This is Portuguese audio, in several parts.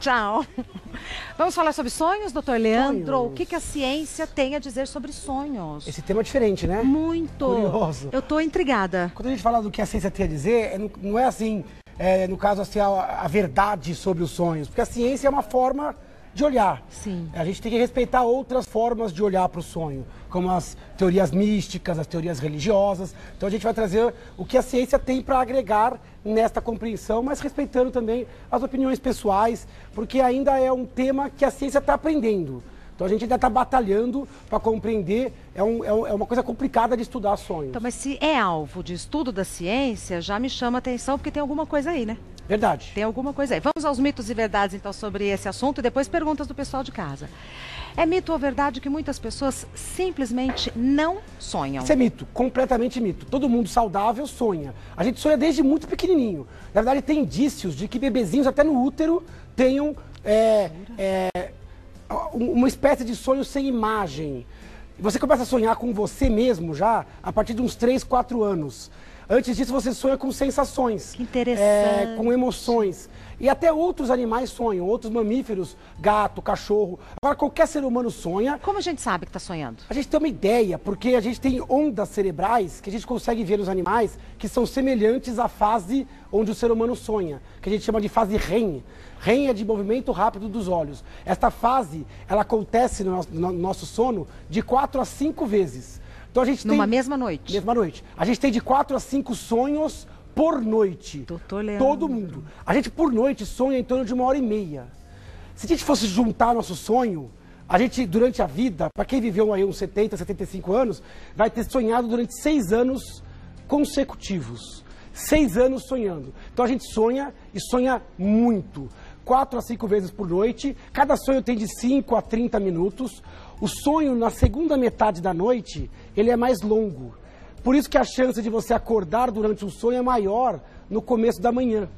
Tchau. Vamos falar sobre sonhos, doutor Leandro? Sonhos. O que a ciência tem a dizer sobre sonhos? Esse tema é diferente, né? Muito. Curioso. Eu tô intrigada. Quando a gente fala do que a ciência tem a dizer, não é assim, no caso, assim, a verdade sobre os sonhos. Porque a ciência é uma forma de olhar. Sim. A gente tem que respeitar outras formas de olhar para o sonho, como as teorias místicas, as teorias religiosas. Então a gente vai trazer o que a ciência tem para agregar nesta compreensão, mas respeitando também as opiniões pessoais, porque ainda é um tema que a ciência está aprendendo. Então a gente ainda está batalhando para compreender, é uma coisa complicada de estudar sonhos. Então, mas se é alvo de estudo da ciência, já me chama a atenção, porque tem alguma coisa aí, né? Verdade. Tem alguma coisa aí. Vamos aos mitos e verdades, então, sobre esse assunto e depois perguntas do pessoal de casa. É mito ou verdade que muitas pessoas simplesmente não sonham? Isso é mito, completamente mito. Todo mundo saudável sonha. A gente sonha desde muito pequenininho. Na verdade, tem indícios de que bebezinhos até no útero tenham uma espécie de sonho sem imagem. Você começa a sonhar com você mesmo já a partir de uns 3, 4 anos. Antes disso, você sonha com sensações. Que interessante. Com emoções. E até outros animais sonham, outros mamíferos, gato, cachorro. Agora, qualquer ser humano sonha. Como a gente sabe que está sonhando? A gente tem uma ideia, porque a gente tem ondas cerebrais que a gente consegue ver nos animais que são semelhantes à fase onde o ser humano sonha, que a gente chama de fase REM. REM é de movimento rápido dos olhos. Esta fase, ela acontece no nosso sono de 4 a 5 vezes. Então a gente Numa mesma noite? Mesma noite. A gente tem de 4 a 5 sonhos por noite. Doutor Leandro. Todo mundo. A gente, por noite, sonha em torno de 1h30. Se a gente fosse juntar nosso sonho, a gente, durante a vida, para quem viveu aí uns 70, 75 anos, vai ter sonhado durante 6 anos consecutivos. 6 anos sonhando. Então a gente sonha e sonha muito. 4 a 5 vezes por noite. Cada sonho tem de 5 a 30 minutos. O sonho, na segunda metade da noite, ele é mais longo. Por isso que a chance de você acordar durante um sonho é maior no começo da manhã.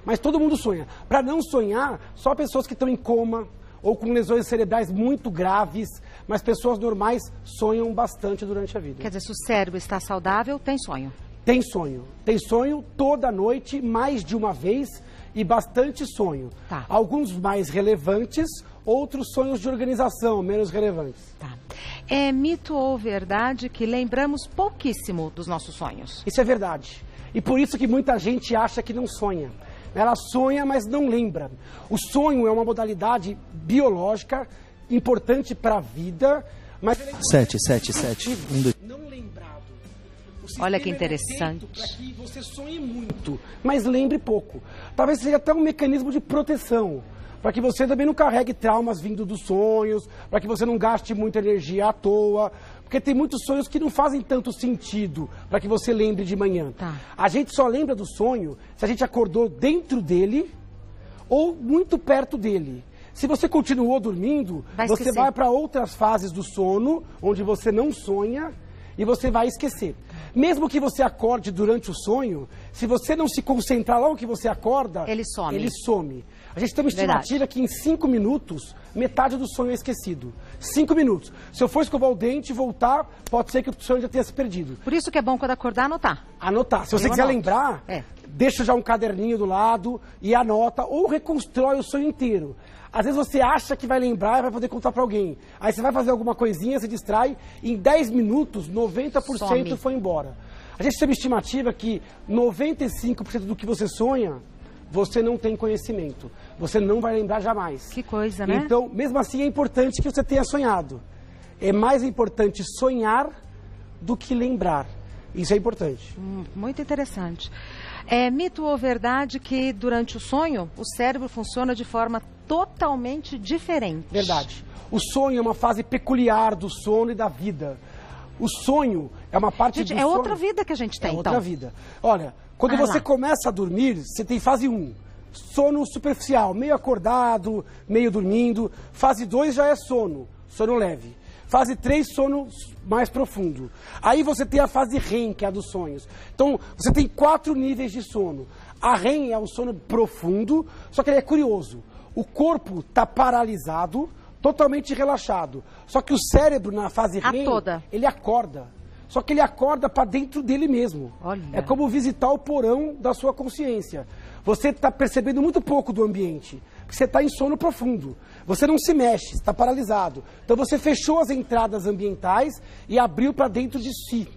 Mas todo mundo sonha. Para não sonhar, só pessoas que estão em coma ou com lesões cerebrais muito graves, mas pessoas normais sonham bastante durante a vida. Quer dizer, se o cérebro está saudável, tem sonho? Tem sonho. Tem sonho toda noite, mais de uma vez, e bastante sonho. Tá. Alguns mais relevantes, outros sonhos de organização, menos relevantes. Tá. É mito ou verdade que lembramos pouquíssimo dos nossos sonhos? Isso é verdade. E por isso que muita gente acha que não sonha. Ela sonha, mas não lembra. O sonho é uma modalidade biológica importante para a vida, mas... 777. Não lembrado. Olha que interessante. Para que você sonhe muito, mas lembre pouco. Talvez seja até um mecanismo de proteção, para que você também não carregue traumas vindo dos sonhos, para que você não gaste muita energia à toa, porque tem muitos sonhos que não fazem tanto sentido para que você lembre de manhã. Tá. A gente só lembra do sonho se a gente acordou dentro dele ou muito perto dele. Se você continuou dormindo, você vai para outras fases do sono, onde você não sonha, e você vai esquecer. Mesmo que você acorde durante o sonho, se você não se concentrar logo que você acorda, ele some. A gente tem uma estimativa que em 5 minutos, metade do sonho é esquecido. 5 minutos. Se eu for escovar o dente e voltar, pode ser que o sonho já tenha se perdido. Por isso que é bom quando acordar, anotar. Anotar. Se você quiser lembrar, deixa já um caderninho do lado e anota, ou reconstrói o sonho inteiro. Às vezes você acha que vai lembrar e vai poder contar para alguém. Aí você vai fazer alguma coisinha, se distrai, e em 10 minutos, 90% foi embora. A gente tem uma estimativa que 95% do que você sonha, você não tem conhecimento. Você não vai lembrar jamais. Que coisa, né? Então, mesmo assim, é importante que você tenha sonhado. É mais importante sonhar do que lembrar. Isso é importante. Muito interessante. É mito ou verdade que durante o sonho o cérebro funciona de forma totalmente diferente? Verdade. O sonho é uma fase peculiar do sono e da vida. O sonho é uma parte do sono... É outra vida que a gente tem, outra vida. Olha, quando você começa a dormir, você tem fase 1. Sono superficial, meio acordado, meio dormindo. Fase 2 já é sono leve. Fase 3, sono mais profundo. Aí você tem a fase REM, que é a dos sonhos. Então, você tem 4 níveis de sono. A REM é o sono profundo, só que ele é curioso. O corpo está paralisado, totalmente relaxado. Só que o cérebro, na fase REM, ele acorda. Só que ele acorda para dentro dele mesmo. Olha. É como visitar o porão da sua consciência. Você está percebendo muito pouco do ambiente, Porque você está em sono profundo. Você não se mexe, está paralisado. Então você fechou as entradas ambientais e abriu para dentro de si.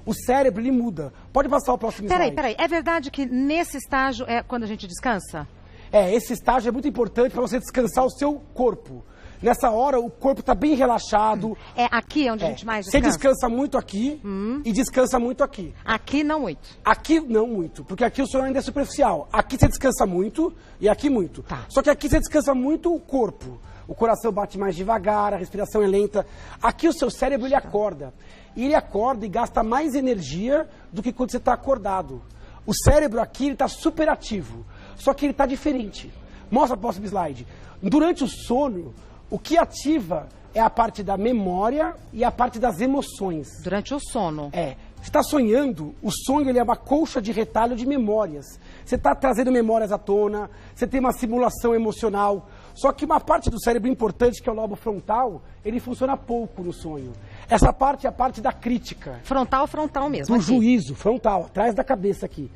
O cérebro, ele muda. Pode passar o próximo slide. Peraí. É verdade que nesse estágio é quando a gente descansa? Esse estágio é muito importante para você descansar o seu corpo. Nessa hora, o corpo está bem relaxado. É aqui onde a gente mais descansa? Você descansa muito aqui e descansa muito aqui. Aqui não muito? Aqui não muito, porque aqui o sono ainda é superficial. Aqui você descansa muito e aqui muito. Tá. Só que aqui você descansa muito o corpo. O coração bate mais devagar, a respiração é lenta. Aqui o seu cérebro, ele acorda. E ele acorda e gasta mais energia do que quando você está acordado. O cérebro aqui, ele está super ativo. Só que ele está diferente. Mostra o próximo slide. Durante o sono, o que ativa é a parte da memória e a parte das emoções. Durante o sono? Você está sonhando, o sonho ele é uma colcha de retalho de memórias. Você está trazendo memórias à tona, você tem uma simulação emocional. Só que uma parte do cérebro importante, que é o lobo frontal, ele funciona pouco no sonho. Essa parte é a parte da crítica. Frontal mesmo. Do juízo, frontal, atrás da cabeça aqui.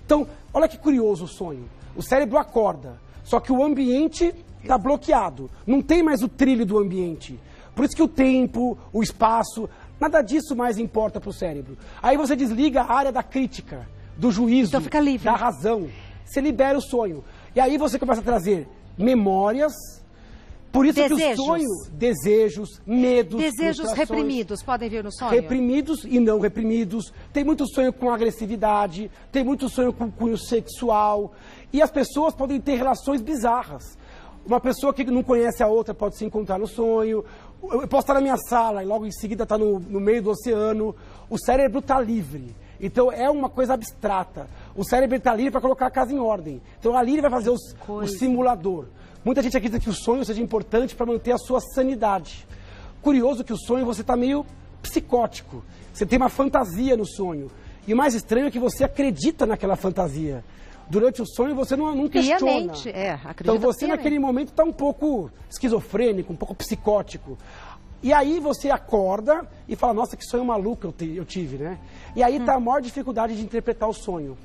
Então, olha que curioso o sonho. O cérebro acorda, só que o ambiente está bloqueado. Não tem mais o trilho do ambiente. Por isso que o tempo, o espaço, nada disso mais importa para o cérebro. Aí você desliga a área da crítica, do juízo, então fica livre. Da razão. Você libera o sonho. E aí você começa a trazer memórias. Por isso que o sonho, desejos, medos, desejos reprimidos podem vir no sonho? Reprimidos e não reprimidos. Tem muito sonho com agressividade, tem muito sonho com cunho sexual. E as pessoas podem ter relações bizarras. Uma pessoa que não conhece a outra pode se encontrar no sonho. Eu posso estar na minha sala e logo em seguida estar no meio do oceano. O cérebro está livre. Então é uma coisa abstrata. O cérebro está livre para colocar a casa em ordem. Então ali ele vai fazer o simulador. Muita gente acredita que o sonho seja importante para manter a sua sanidade. Curioso que o sonho você está meio psicótico. Você tem uma fantasia no sonho. E o mais estranho é que você acredita naquela fantasia. Durante o sonho você não questiona. Piamente, então você naquele momento está um pouco esquizofrênico, um pouco psicótico. E aí você acorda e fala, nossa, que sonho maluco eu tive, né? E aí está a maior dificuldade de interpretar o sonho.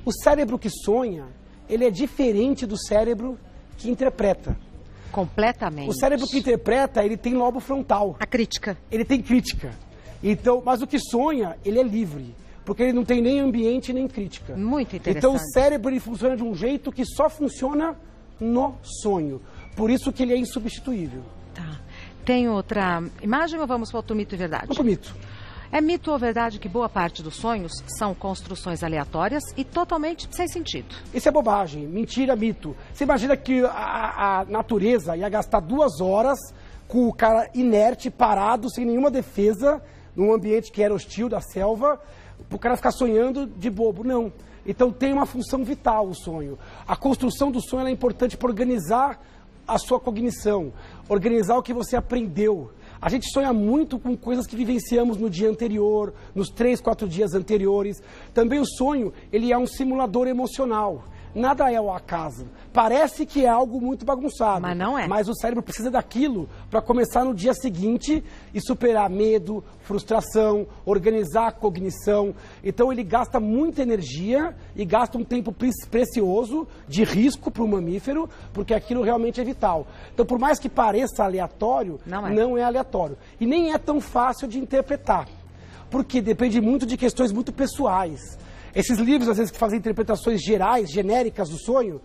O cérebro que sonha, ele é diferente do cérebro que interpreta. Completamente. O cérebro que interpreta, ele tem lobo frontal. A crítica. Ele tem crítica. Então, mas o que sonha, ele é livre. Porque ele não tem nem ambiente, nem crítica. Muito interessante. Então o cérebro ele funciona de um jeito que só funciona no sonho. Por isso que ele é insubstituível. Tá. Tem outra imagem ou vamos para outro mito e verdade? Vamos para o mito. É mito ou verdade que boa parte dos sonhos são construções aleatórias e totalmente sem sentido? Isso é bobagem, mentira, mito. Você imagina que a natureza ia gastar 2 horas com o cara inerte, parado, sem nenhuma defesa, num ambiente que era hostil, da selva, para o cara ficar sonhando de bobo. Não. Então tem uma função vital o sonho. A construção do sonho é importante para organizar a sua cognição, organizar o que você aprendeu. A gente sonha muito com coisas que vivenciamos no dia anterior, nos 3, 4 dias anteriores. Também o sonho, ele é um simulador emocional. Nada é o acaso. Parece que é algo muito bagunçado. Mas não é. Mas o cérebro precisa daquilo para começar no dia seguinte e superar medo, frustração, organizar a cognição. Então ele gasta muita energia e gasta um tempo precioso de risco para o mamífero, porque aquilo realmente é vital. Então por mais que pareça aleatório, não é aleatório. E nem é tão fácil de interpretar. Porque depende muito de questões muito pessoais. Esses livros, às vezes, que fazem interpretações gerais, genéricas do sonho,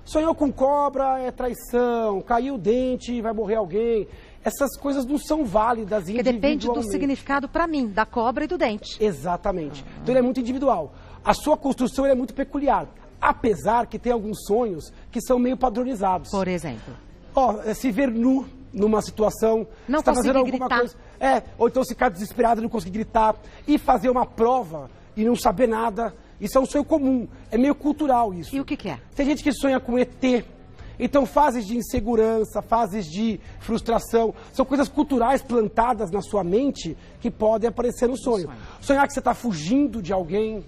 sonhou com cobra, é traição, caiu o dente, vai morrer alguém. Essas coisas não são válidas individualmente. Depende do significado para mim, da cobra e do dente. Exatamente. Então ele é muito individual. A sua construção é muito peculiar, apesar que tem alguns sonhos que são meio padronizados. Por exemplo? Se ver nu numa situação, não está fazendo alguma gritar. coisa. Ou então ficar desesperado, não conseguir gritar, e fazer uma prova e não saber nada. Isso é um sonho comum, é meio cultural isso. E o que é? Tem gente que sonha com ET. Então fases de insegurança, fases de frustração, são coisas culturais plantadas na sua mente que podem aparecer no sonho. Sonhar que você está fugindo de alguém,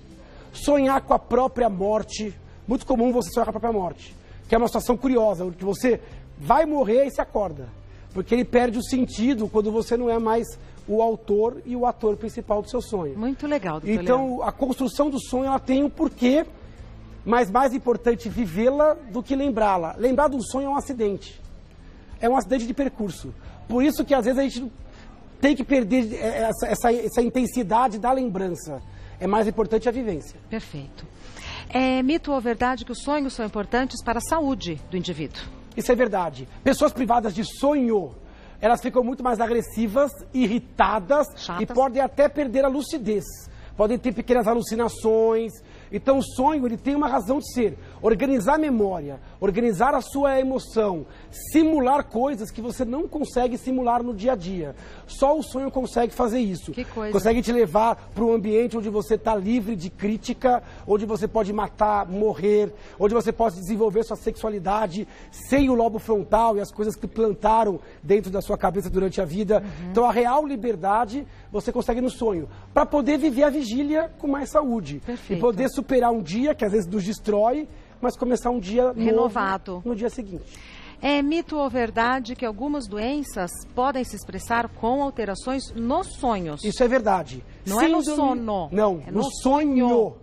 sonhar com a própria morte. Muito comum você sonhar com a própria morte, que é uma situação curiosa, que você vai morrer e se acorda. Porque ele perde o sentido quando você não é mais o autor e o ator principal do seu sonho. Muito legal, doutor Então, a construção do sonho, ela tem um porquê mas mais importante vivê-la do que lembrá-la. Lembrar de um sonho é um acidente. É um acidente de percurso. Por isso que às vezes a gente tem que perder essa intensidade da lembrança. É mais importante a vivência. Perfeito. É mito ou verdade que os sonhos são importantes para a saúde do indivíduo? Isso é verdade. Pessoas privadas de sonho, elas ficam muito mais agressivas, irritadas Chatas. e podem até perder a lucidez. Podem ter pequenas alucinações. Então o sonho ele tem uma razão de ser. Organizar a memória, organizar a sua emoção, simular coisas que você não consegue simular no dia a dia. Só o sonho consegue fazer isso. Que coisa. Consegue te levar para um ambiente onde você está livre de crítica, onde você pode matar, morrer, onde você pode desenvolver sua sexualidade sem o lobo frontal e as coisas que plantaram dentro da sua cabeça durante a vida. Então a real liberdade você consegue no sonho, para poder viver a vigília com mais saúde. Perfeito. E poder superar um dia que às vezes nos destrói, mas começar um dia Renovado. novo no dia seguinte. É mito ou verdade que algumas doenças podem se expressar com alterações nos sonhos? Isso é verdade. Não é no sono. Não, É no no sonho.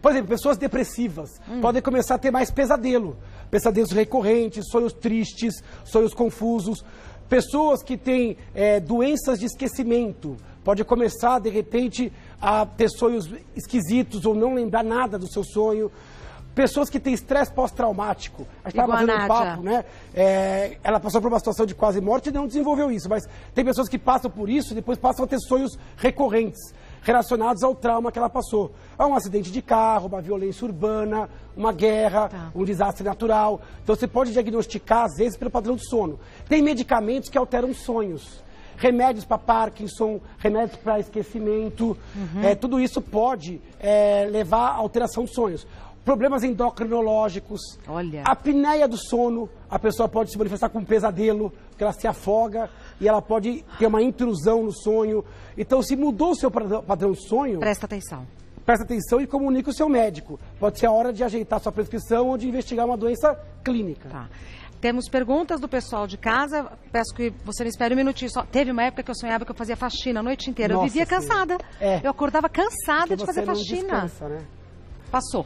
Por exemplo, pessoas depressivas podem começar a ter mais pesadelo. Pesadelos recorrentes, sonhos tristes, sonhos confusos. Pessoas que têm doenças de esquecimento. Pode começar, de repente, a ter sonhos esquisitos ou não lembrar nada do seu sonho. Pessoas que têm estresse pós-traumático. A gente estava fazendo um papo, né? Ela passou por uma situação de quase morte e não desenvolveu isso. Mas tem pessoas que passam por isso e depois passam a ter sonhos recorrentes, relacionados ao trauma que ela passou. A um acidente de carro, uma violência urbana, uma guerra, um desastre natural. Então você pode diagnosticar, às vezes, pelo padrão de sono. Tem medicamentos que alteram sonhos. Remédios para Parkinson, remédios para esquecimento, tudo isso pode levar à alteração de sonhos. Problemas endocrinológicos, Olha. a apneia do sono, a pessoa pode se manifestar com um pesadelo, porque ela se afoga e ela pode ter uma intrusão no sonho. Então, se mudou o seu padrão de sonho, Presta atenção. presta atenção e comunique o seu médico. Pode ser a hora de ajeitar sua prescrição ou de investigar uma doença clínica. Tá. Temos perguntas do pessoal de casa. Peço que você me espere um minutinho só. Teve uma época que eu sonhava que eu fazia faxina a noite inteira. Nossa, eu vivia cansada. É. Eu acordava cansada Porque de fazer você não faxina. descansa, né? Passou.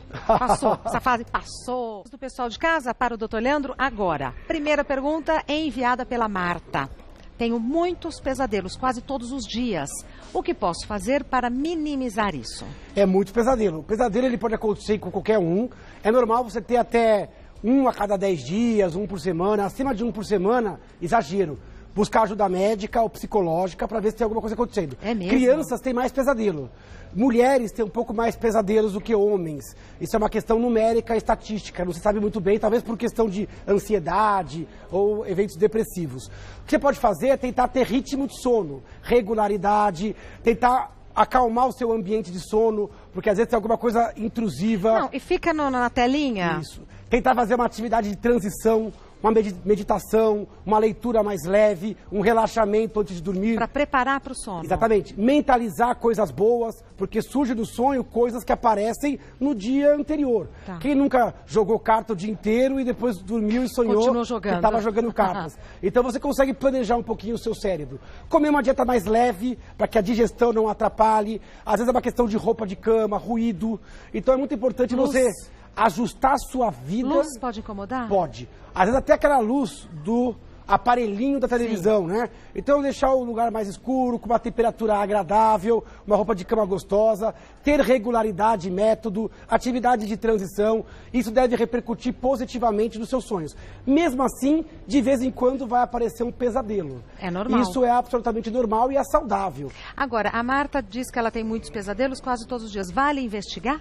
Essa fase passou. Do pessoal de casa para o doutor Leandro agora. Primeira pergunta é enviada pela Marta. Tenho muitos pesadelos, quase todos os dias. O que posso fazer para minimizar isso? É muito pesadelo. O pesadelo ele pode acontecer com qualquer um. É normal você ter até 1 a cada 10 dias, 1 por semana. Acima de 1 por semana, exagero. Buscar ajuda médica ou psicológica para ver se tem alguma coisa acontecendo. É mesmo? Crianças têm mais pesadelo. Mulheres têm um pouco mais pesadelos do que homens. Isso é uma questão numérica e estatística. Não se sabe muito bem, talvez por questão de ansiedade ou eventos depressivos. O que você pode fazer é tentar ter ritmo de sono, regularidade, tentar acalmar o seu ambiente de sono, porque às vezes tem alguma coisa intrusiva. Não, e fica na telinha? Isso. Tentar fazer uma atividade de transição, uma meditação, uma leitura mais leve, um relaxamento antes de dormir. Para preparar para o sono. Exatamente. Mentalizar coisas boas, porque surge do sonho coisas que aparecem no dia anterior. Tá. Quem nunca jogou carta o dia inteiro e depois dormiu e sonhou Continuou que jogando. estava jogando cartas? Então você consegue planejar um pouquinho o seu cérebro. Comer uma dieta mais leve, para que a digestão não atrapalhe. Às vezes é uma questão de roupa de cama, ruído. Então é muito importante Luz. você ajustar a sua vida. Luz pode incomodar? Pode. Às vezes até aquela luz do aparelhinho da televisão, né? Então deixar o lugar mais escuro, com uma temperatura agradável, uma roupa de cama gostosa, ter regularidade, método, atividade de transição, isso deve repercutir positivamente nos seus sonhos. Mesmo assim, de vez em quando vai aparecer um pesadelo. É normal. Isso é absolutamente normal e é saudável. Agora, a Marta diz que ela tem muitos pesadelos quase todos os dias. Vale investigar?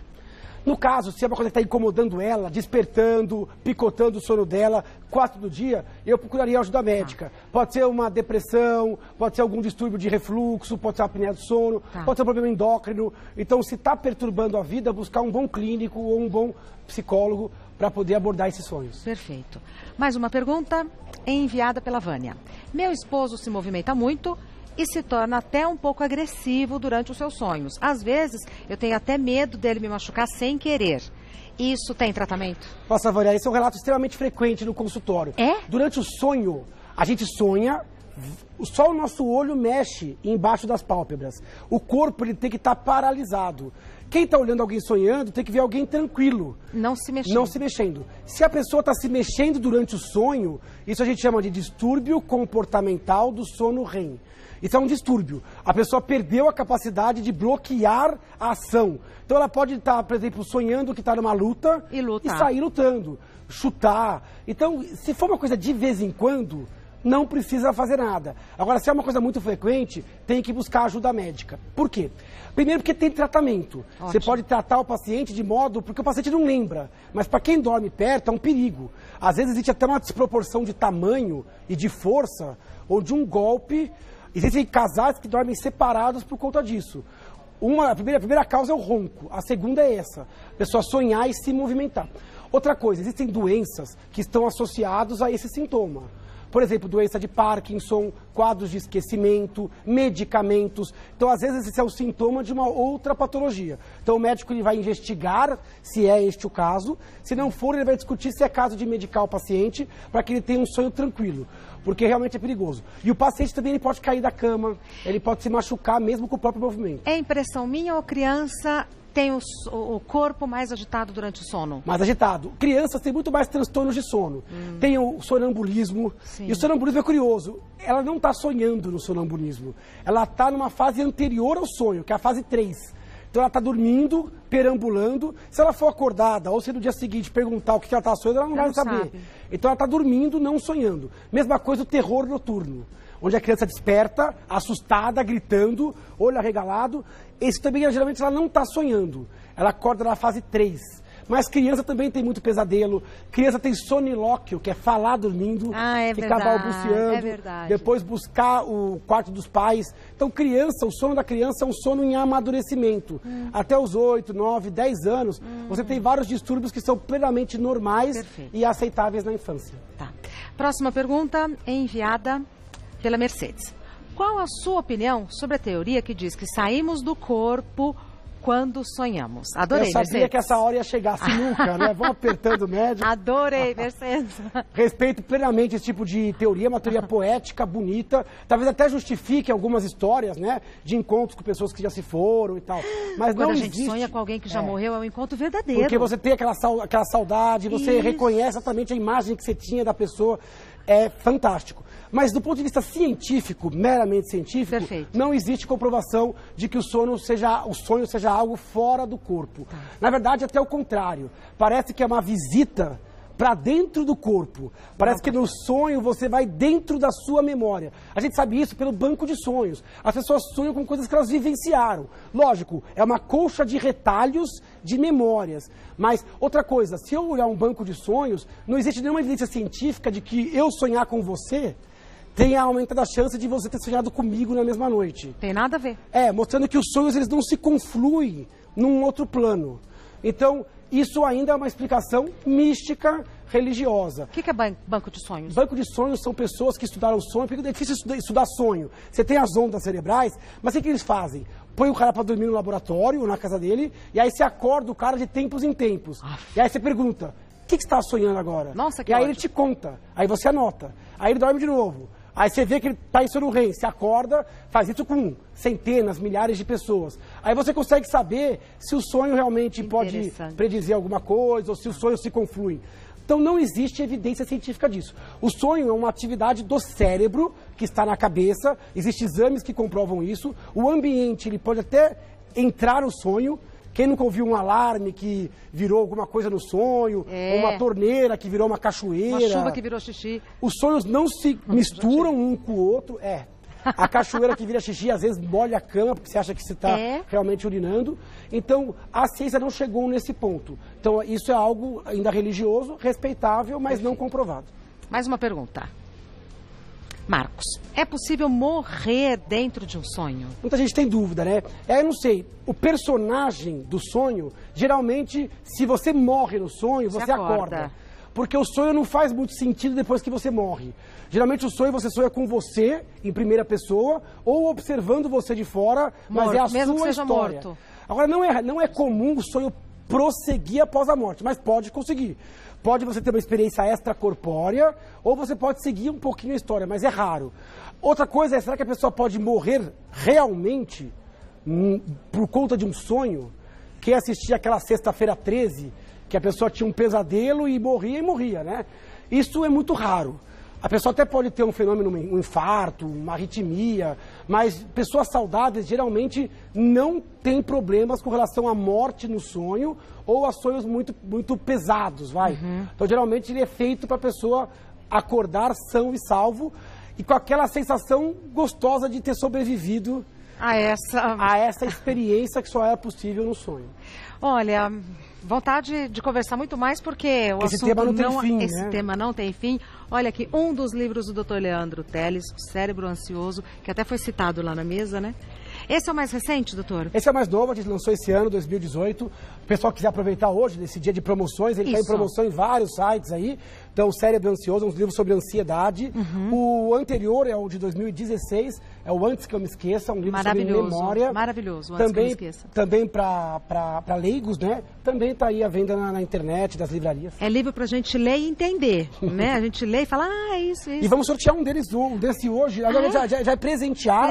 No caso, se é uma coisa que está incomodando ela, despertando, picotando o sono dela, quase todo dia, eu procuraria ajuda médica. Pode ser uma depressão, pode ser algum distúrbio de refluxo, pode ser uma apneia do sono, pode ser um problema endócrino. Então, se está perturbando a vida, buscar um bom clínico ou um bom psicólogo para poder abordar esses sonhos. Perfeito. Mais uma pergunta enviada pela Vânia. Meu esposo se movimenta muito e se torna até um pouco agressivo durante os seus sonhos. Às vezes, eu tenho até medo dele me machucar sem querer. Isso tem tratamento? Nossa, Vânia, esse é um relato extremamente frequente no consultório. É? Durante o sonho, a gente sonha, só o nosso olho mexe embaixo das pálpebras. O corpo ele tem que estar paralisado. Quem está olhando alguém sonhando tem que ver alguém tranquilo. Não se mexendo. Não se mexendo. Se a pessoa está se mexendo durante o sonho, isso a gente chama de distúrbio comportamental do sono REM. Isso é um distúrbio. A pessoa perdeu a capacidade de bloquear a ação. Então ela pode estar, por exemplo, sonhando que está numa luta e sair lutando, chutar. Então, se for uma coisa de vez em quando, não precisa fazer nada. Agora, se é uma coisa muito frequente, tem que buscar ajuda médica. Por quê? Primeiro porque tem tratamento. Ótimo. Você pode tratar o paciente de modo... Porque o paciente não lembra. Mas para quem dorme perto, é um perigo. Às vezes existe até uma desproporção de tamanho e de força, ou de um golpe. Existem casais que dormem separados por conta disso. A primeira causa é o ronco. A segunda é essa. A pessoa sonhar e se movimentar. Outra coisa, existem doenças que estão associadas a esse sintoma. Por exemplo, doença de Parkinson, quadros de esquecimento, medicamentos. Então, às vezes, esse é o sintoma de uma outra patologia. Então, o médico ele vai investigar se é este o caso. Se não for, ele vai discutir se é caso de medicar o paciente para que ele tenha um sonho tranquilo. Porque realmente é perigoso. E o paciente também ele pode cair da cama, ele pode se machucar mesmo com o próprio movimento. É impressão minha ou criança tem o corpo mais agitado durante o sono? Mais agitado. Crianças têm muito mais transtornos de sono. Tem o sonambulismo. Sim. E o sonambulismo é curioso. Ela não está sonhando no sonambulismo. Ela está numa fase anterior ao sonho, que é a fase 3. Então ela está dormindo, perambulando. Se ela for acordada ou se no dia seguinte perguntar o que ela está sonhando, ela não vai saber. Então ela está dormindo, não sonhando. Mesma coisa o terror noturno, onde a criança desperta, assustada, gritando, olho arregalado. Esse também, geralmente, ela não está sonhando. Ela acorda na fase 3. Mas criança também tem muito pesadelo. Criança tem sonilóquio, que é falar dormindo, ficar balbuciando, depois buscar o quarto dos pais. Então, criança, o sono da criança é um sono em amadurecimento. Até os 8, 9, 10 anos, você tem vários distúrbios que são plenamente normais e aceitáveis na infância. Tá. Próxima pergunta é enviada pela Mercedes. Qual a sua opinião sobre a teoria que diz que saímos do corpo quando sonhamos? Adorei, Mercedes. Eu sabia que essa hora ia chegar assim nunca, né? Vamos apertando o médico. Adorei, Mercedes. Respeito plenamente esse tipo de teoria, uma teoria poética, bonita. Talvez até justifique algumas histórias, né? De encontros com pessoas que já se foram e tal. Mas quando não a gente existe... sonha com alguém que já morreu, é um encontro verdadeiro. Porque você tem aquela saudade, você reconhece exatamente a imagem que você tinha da pessoa. É fantástico. Mas do ponto de vista científico, meramente científico, não existe comprovação de que o sonho seja algo fora do corpo. Na verdade, até o contrário. Parece que é uma visita para dentro do corpo. Parece que no sonho você vai dentro da sua memória. A gente sabe isso pelo banco de sonhos. As pessoas sonham com coisas que elas vivenciaram. Lógico, é uma colcha de retalhos de memórias. Mas outra coisa, se eu olhar um banco de sonhos, não existe nenhuma evidência científica de que eu sonhar com você tenha aumentado a chance de você ter sonhado comigo na mesma noite. Tem nada a ver. Mostrando que os sonhos eles não se confluem num outro plano. Então, isso ainda é uma explicação mística, religiosa. O que é banco de sonhos? Banco de sonhos são pessoas que estudaram sonho, porque é difícil estudar sonho. Você tem as ondas cerebrais, mas o que eles fazem? Põe o cara para dormir no laboratório ou na casa dele, e aí você acorda o cara de tempos em tempos. E aí você pergunta, o que você está sonhando agora? Nossa, que E aí ótimo. ele te conta, aí você anota, aí ele dorme de novo. Aí você vê que ele está em sono REM, se acorda, faz isso com centenas, milhares de pessoas. Aí você consegue saber se o sonho realmente pode predizer alguma coisa, ou se os sonhos se confluem. Então não existe evidência científica disso. O sonho é uma atividade do cérebro que está na cabeça, existem exames que comprovam isso. O ambiente ele pode até entrar no sonho. Quem nunca ouviu um alarme que virou alguma coisa no sonho, ou uma torneira que virou uma cachoeira. Uma chuva que virou xixi. Os sonhos não se misturam um com o outro. A cachoeira que vira xixi às vezes molha a cama, porque você acha que você está realmente urinando. Então, a ciência não chegou nesse ponto. Então, isso é algo ainda religioso, respeitável, mas não comprovado. Mais uma pergunta. Marcos, é possível morrer dentro de um sonho? Muita gente tem dúvida, né? Eu não sei, o personagem do sonho, geralmente, se você morre no sonho, você acorda. Porque o sonho não faz muito sentido depois que você morre. Geralmente o sonho você sonha com você, em primeira pessoa, ou observando você de fora, mas é a mesmo que sua seja história. Morto. Agora, não é comum o sonho prosseguir após a morte, mas pode conseguir. Pode você ter uma experiência extracorpórea, ou você pode seguir um pouquinho a história, mas é raro. Outra coisa é, será que a pessoa pode morrer realmente por conta de um sonho? quem assistia aquela Sexta-feira 13, que a pessoa tinha um pesadelo e morria, né? Isso é muito raro. A pessoa até pode ter um fenômeno, um infarto, uma arritmia, mas pessoas saudáveis geralmente não têm problemas com relação à morte no sonho ou a sonhos muito pesados, vai. Então, geralmente, ele é feito para a pessoa acordar são e salvo e com aquela sensação gostosa de ter sobrevivido a essa experiência que só é possível no sonho. Olha, vontade de conversar muito mais, porque o esse assunto tema não tem fim, esse né? tema não tem fim. Olha aqui, um dos livros do Dr. Leandro Teles, O Cérebro Ansioso, que até foi citado lá na mesa, né? Esse é o mais recente, doutor? Esse é o mais novo, a gente lançou esse ano, 2018. O pessoal quiser aproveitar hoje, nesse dia de promoções, ele está em promoção em vários sites aí. Então, O Cérebro Ansioso, uns livros sobre ansiedade. O anterior é o de 2016, é o Antes que eu me esqueça, um livro sobre memória. Maravilhoso, Antes que eu me esqueça. Também para leigos, né? Também está aí à venda na internet, das livrarias. É livro para a gente ler e entender, né? A gente lê e fala, é isso. E vamos sortear um desse hoje. Agora já é presentear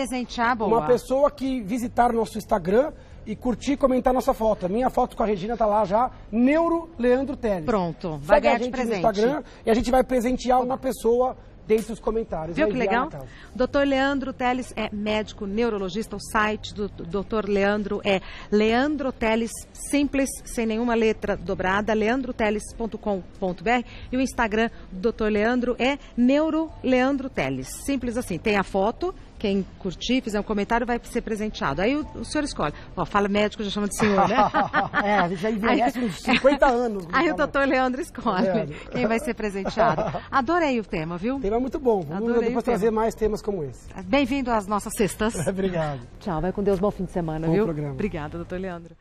boa. Uma pessoa que visitar nosso Instagram e curtir e comentar nossa foto. A minha foto com a Regina tá lá já, Neuro Leandro Teles. Pronto, vai ganhar de presente. No Instagram e a gente vai presentear uma pessoa dentro dos comentários. Viu que legal? Dr. Leandro Teles é médico neurologista. O site do Dr. Leandro é Leandro Teles, simples, sem nenhuma letra dobrada, leandroteles.com.br. E o Instagram do Dr. Leandro é Neuro Leandro Teles. Simples assim. Tem a foto. Quem curtir, fizer um comentário, vai ser presenteado. Aí o senhor escolhe. Ó, fala médico, já chama de senhor, né? A gente já envelhece uns 50 anos. Aí o doutor Leandro escolhe quem vai ser presenteado. Adorei o tema, viu? Tema muito bom. Vamos depois trazer mais temas como esse. Bem-vindo às nossas sextas. Obrigado. Tchau, vai com Deus, bom fim de semana, bom viu? Programa. Obrigada, doutor Leandro.